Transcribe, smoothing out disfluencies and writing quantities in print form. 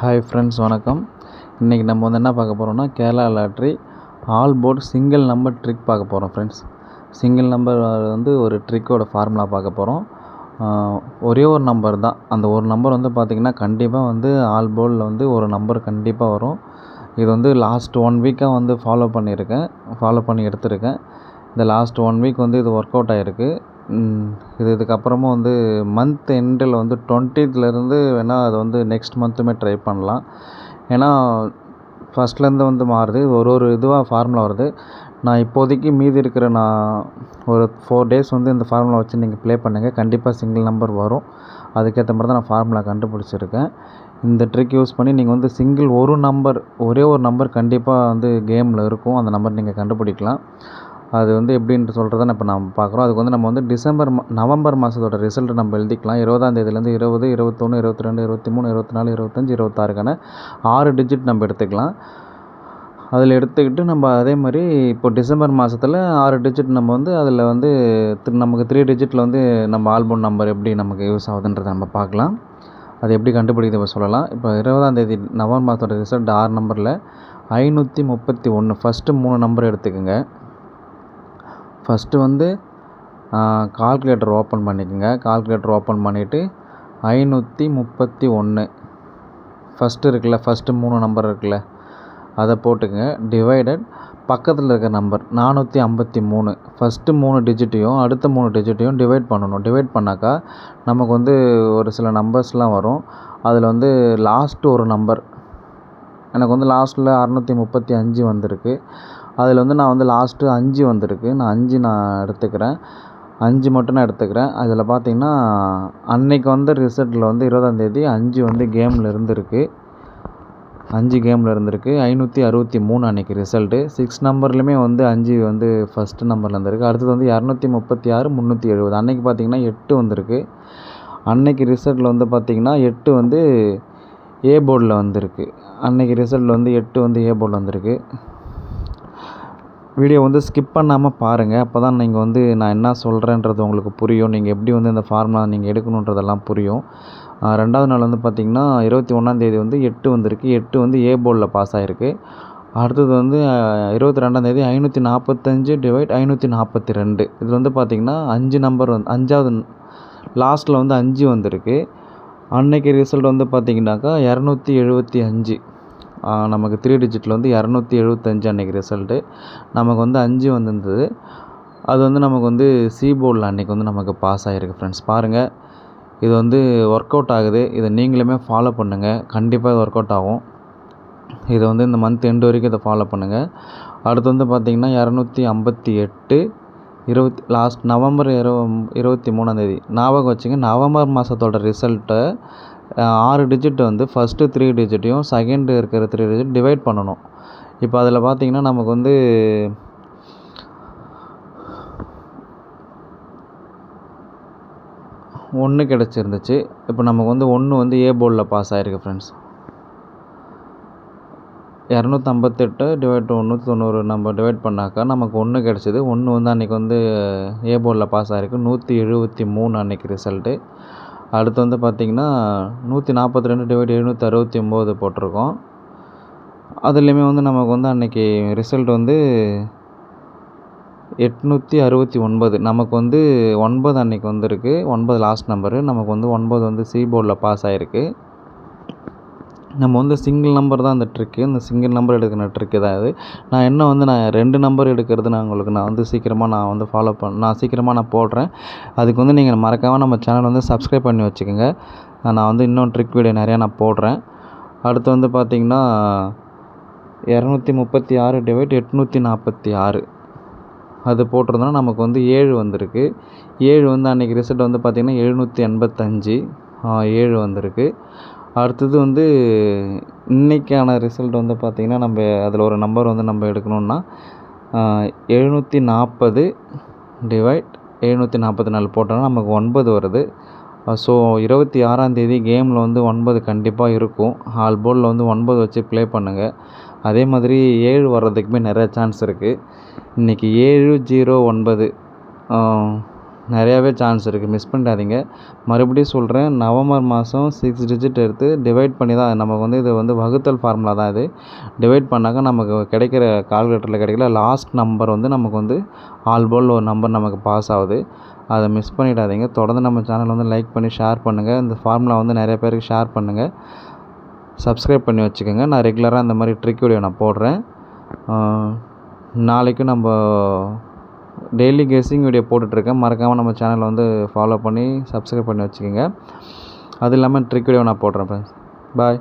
Hi friends, வணக்கம். இன்றைக்கி நம்ம வந்து என்ன பார்க்க போகிறோம்னா, Kerala lottery all board single number trick பார்க்க போகிறோம் ஃப்ரெண்ட்ஸ். சிங்கிள் நம்பர் வந்து ஒரு ட்ரிக்கோட ஃபார்முலா பார்க்க போகிறோம். ஒரே ஒரு நம்பர் தான். அந்த ஒரு நம்பர் வந்து பார்த்திங்கன்னா கண்டிப்பாக வந்து ஆல் போர்டில் வந்து ஒரு நம்பர் கண்டிப்பாக வரும். இது வந்து லாஸ்ட் 1 வீக்காக வந்து ஃபாலோ பண்ணி எடுத்திருக்கேன். இந்த லாஸ்ட் 1 வீக் வந்து இது ஒர்க் அவுட் ஆகிருக்கு. இதுக்கப்புறமும் வந்து மந்த் எண்டில் வந்து 20th வேணால் அது வந்து நெக்ஸ்ட் மந்த்துமே ட்ரை பண்ணலாம். ஏன்னா ஃபஸ்ட்லேருந்து வந்து மாறுது, ஒரு இதுவாக ஃபார்முலா வருது. நான் இப்போதைக்கு மீதி இருக்கிற ஒரு 4 days வந்து இந்த ஃபார்முலா வச்சு நீங்கள் ப்ளே பண்ணுங்கள். கண்டிப்பாக சிங்கிள் நம்பர் வரும். அதுக்கேற்ற மாதிரி தான் நான் ஃபார்முலா கண்டுபிடிச்சிருக்கேன். இந்த ட்ரிக் யூஸ் பண்ணி நீங்கள் வந்து ஒரே ஒரு நம்பர் கண்டிப்பாக வந்து கேமில் இருக்கும். அந்த நம்பர் நீங்கள் கண்டுபிடிக்கலாம். அது வந்து எப்படின்ட்டு சொல்கிறத இப்போ நம்ம பார்க்குறோம். அதுக்கு வந்து நம்ம வந்து நவம்பர் மாதத்தோட ரிசல்ட் நம்ம எழுதிக்கலாம். 20ஆம் தேதியிலேருந்து 20, 21, 22, 23, 24, 25, 26க்கான 6 டிஜிட் நம்ம எடுத்துக்கலாம். அதில் எடுத்துக்கிட்டு நம்ம அதே மாதிரி இப்போ டிசம்பர் மாதத்தில் 6 டிஜிட் நம்ம வந்து அதில் வந்து நமக்கு 3 டிஜிட்டில் வந்து நம்ம ஆல்பம் நம்பர் எப்படி நமக்கு யூஸ் ஆகுதுன்றதை நம்ம பார்க்கலாம். அது எப்படி கண்டுபிடிக்கிறது சொல்லலாம். இப்போ 20ஆம் தேதி நவம்பர் மாதத்தோட ரிசல்ட் 6 நம்பரில் 531. ஃபஸ்ட்டு 3 நம்பர் எடுத்துக்கோங்க. ஃபஸ்ட்டு வந்து கால்குலேட்டர் ஓப்பன் பண்ணிக்கோங்க. கால்குலேட்டர் ஓப்பன் பண்ணிவிட்டு 531 ஃபஸ்ட்டு 3 நம்பர் இருக்குல்ல, அதை போட்டுக்கங்க. டிவைடட் பக்கத்தில் இருக்கிற நம்பர் 453. ஃபஸ்ட்டு 3 டிஜிட்டையும் அடுத்த 3 டிஜிட்டையும் டிவைட் பண்ணணும். டிவைட் பண்ணாக்கா நமக்கு வந்து ஒரு சில நம்பர்ஸ்லாம் வரும். அதில் வந்து லாஸ்ட்டு ஒரு நம்பர் எனக்கு வந்து லாஸ்ட்டில் 635 வந்திருக்கு. அதில் வந்து நான் வந்து லாஸ்ட்டு 5 வந்திருக்கு. நான் 5 எடுத்துக்கிறேன். 5 மட்டும் நான் எடுத்துக்கிறேன். அதில் பார்த்திங்கன்னா அன்னைக்கு வந்த ரிசல்ட்டில் வந்து 20ஆம் தேதி 5 வந்து கேமில் இருந்திருக்கு. 563 அன்றைக்கி ரிசல்ட்டு. 6 நம்பர்லையுமே வந்து 5 வந்து ஃபஸ்ட்டு நம்பரில் இருந்திருக்கு. அடுத்தது வந்து 236, 370. அன்றைக்கி பார்த்திங்கன்னா 8 வந்திருக்கு. அன்னைக்கு ரிசல்ட்டில் வந்து பார்த்திங்கன்னா 8 வந்து ஏ போர்டில் வந்திருக்கு. அன்றைக்கி ரிசல்ட்டில் வந்து 8 வந்து ஏ போர்டில் வந்திருக்கு. வீடியோ வந்து ஸ்கிப் பண்ணாமல் பாருங்கள். அப்போ தான் நீங்கள் வந்து நான் என்ன சொல்கிறேன்றது உங்களுக்கு புரியும். நீங்கள் எப்படி வந்து இந்த ஃபார்முலா நீங்கள் எடுக்கணுன்றதெல்லாம் புரியும். 2வது நாள் வந்து பார்த்திங்கன்னா 21ஆம் தேதி வந்து 8 வந்திருக்கு. 8 வந்து ஏ போர்டில் பாஸ் ஆகிருக்கு. அடுத்தது வந்து 22ஆம் தேதி 545 டிவைட் 542. இது வந்து பார்த்திங்கன்னா 5 நம்பர் வந்து 5வது லாஸ்ட்டில் வந்து 5 வந்திருக்கு. அன்னைக்கு ரிசல்ட் வந்து பார்த்திங்கனாக்கா 275. நமக்கு 3 டிஜிட்டில் வந்து 275 அன்றைக்கி ரிசல்ட்டு. நமக்கு வந்து 5 வந்திருந்தது. அது வந்து நமக்கு வந்து சி போர்டில் அன்றைக்கி வந்து நமக்கு பாஸ் ஆகிருக்கு ஃப்ரெண்ட்ஸ். பாருங்கள், இது வந்து ஒர்க் அவுட் ஆகுது. இதை நீங்களுமே ஃபாலோ பண்ணுங்கள். கண்டிப்பாக இது ஒர்க் அவுட் ஆகும். இதை வந்து இந்த மந்த் எண்டு வரைக்கும் இதை ஃபாலோ பண்ணுங்கள். அடுத்து வந்து பார்த்திங்கன்னா 258 லாஸ்ட் நவம்பர் 23ஆம் தேதி ஞாபகம் வச்சுங்க. நவம்பர் மாதத்தோட ரிசல்ட்டை 6 டிஜிட் வந்து ஃபஸ்ட்டு 3 டிஜிட்டையும் செகண்டு இருக்கிற 3 டிஜிட் டிவைட் பண்ணணும். இப்போ அதில் பார்த்திங்கன்னா நமக்கு வந்து 1 கிடச்சிருந்துச்சு. இப்போ நமக்கு வந்து 1 வந்து ஏ போர்டில் பாஸ் ஆகிருக்கு ஃப்ரெண்ட்ஸ். 258 டிவைட் 190 நம்ம டிவைட் பண்ணாக்கா நமக்கு 1 கிடச்சிது. 1 வந்து அன்றைக்கி வந்து ஏ போர்டில் பாஸ் ஆகிருக்கு. 173 அன்றைக்கி ரிசல்ட்டு. அடுத்து வந்து பார்த்திங்கன்னா 142 டிவைட் 769 போட்டிருக்கோம். அதுலேயுமே வந்து நமக்கு வந்து அன்றைக்கி ரிசல்ட் வந்து 869. நமக்கு வந்து 9 அன்றைக்கி வந்திருக்கு. 9 லாஸ்ட் நம்பரு. நமக்கு வந்து 9 வந்து சி போர்டில் பாஸ் ஆகிருக்கு. நம்ம வந்து சிங்கிள் நம்பர் தான் இந்த ட்ரிக்கு. இந்த சிங்கிள் நம்பர் எடுக்கிற ட்ரிக்கு தான் இது. நான் 2 நம்பர் எடுக்கிறது நான் வந்து சீக்கிரமாக நான் போடுறேன். அதுக்கு வந்து நீங்கள் மறக்காமல் நம்ம சேனல் வந்து சப்ஸ்கிரைப் பண்ணி வச்சுக்கோங்க. நான் வந்து இன்னும் ட்ரிக் வீடியோ நிறையா நான் போடுறேன். அடுத்து வந்து பார்த்திங்கன்னா 236 டிவைட் 846 அது போட்டிருந்தோன்னா நமக்கு வந்து 7 வந்திருக்கு. 7 வந்து அன்றைக்கி ரிசல்ட் வந்து பார்த்திங்கன்னா 785 7 வந்திருக்கு. அடுத்தது வந்து இன்றைக்கான ரிசல்ட் வந்து பார்த்திங்கன்னா நம்ம அதில் ஒரு நம்பர் வந்து நம்ம எடுக்கணுன்னா 740 டிவைட் 744 போட்டோன்னா நமக்கு 9 வருது. ஸோ 26ஆம் தேதி கேமில் வந்து 9 கண்டிப்பாக இருக்கும். ஆல் போர்டில் வந்து 9 வச்சு ப்ளே பண்ணுங்கள். அதே மாதிரி 7 வர்றதுக்குமே நிறைய சான்ஸ் இருக்குது. இன்றைக்கி 709 நிறையாவே சான்ஸ் இருக்குது, மிஸ் பண்ணிடாதீங்க. மறுபடியும் சொல்கிறேன், நவம்பர் மாதம் 6 டிஜிட் எடுத்து டிவைட் பண்ணி தான் நமக்கு வந்து இது வந்து வகுத்தல் ஃபார்முலா தான் இது. டிவைட் பண்ணாக்க நமக்கு கிடைக்கிற கால்குலேட்டரில் கிடைக்கிற லாஸ்ட் நம்பர் வந்து நமக்கு வந்து ஆல் போல் ஒரு நம்பர் நமக்கு பாஸ் ஆகுது. அதை மிஸ் பண்ணிடாதீங்க. தொடர்ந்து நம்ம சேனலை வந்து லைக் பண்ணி ஷேர் பண்ணுங்கள். இந்த ஃபார்முலா வந்து நிறைய பேருக்கு ஷேர் பண்ணுங்கள். சப்ஸ்கிரைப் பண்ணி வச்சுக்கோங்க. நான் ரெகுலராக இந்த மாதிரி ட்ரிக் வீடியோ நான் போடுறேன். நாளைக்கு நம்ம டெய்லி கெஸ்ஸிங் வீடியோ போட்டுட்ருக்கேன். மறக்காமல் நம்ம சேனலை வந்து ஃபாலோ பண்ணி சப்ஸ்கிரைப் பண்ணி வச்சுக்கோங்க. அது இல்லாமல் ட்ரிக் வீடியோ நான் போடுறேன் ஃப்ரெண்ட்ஸ். பாய்.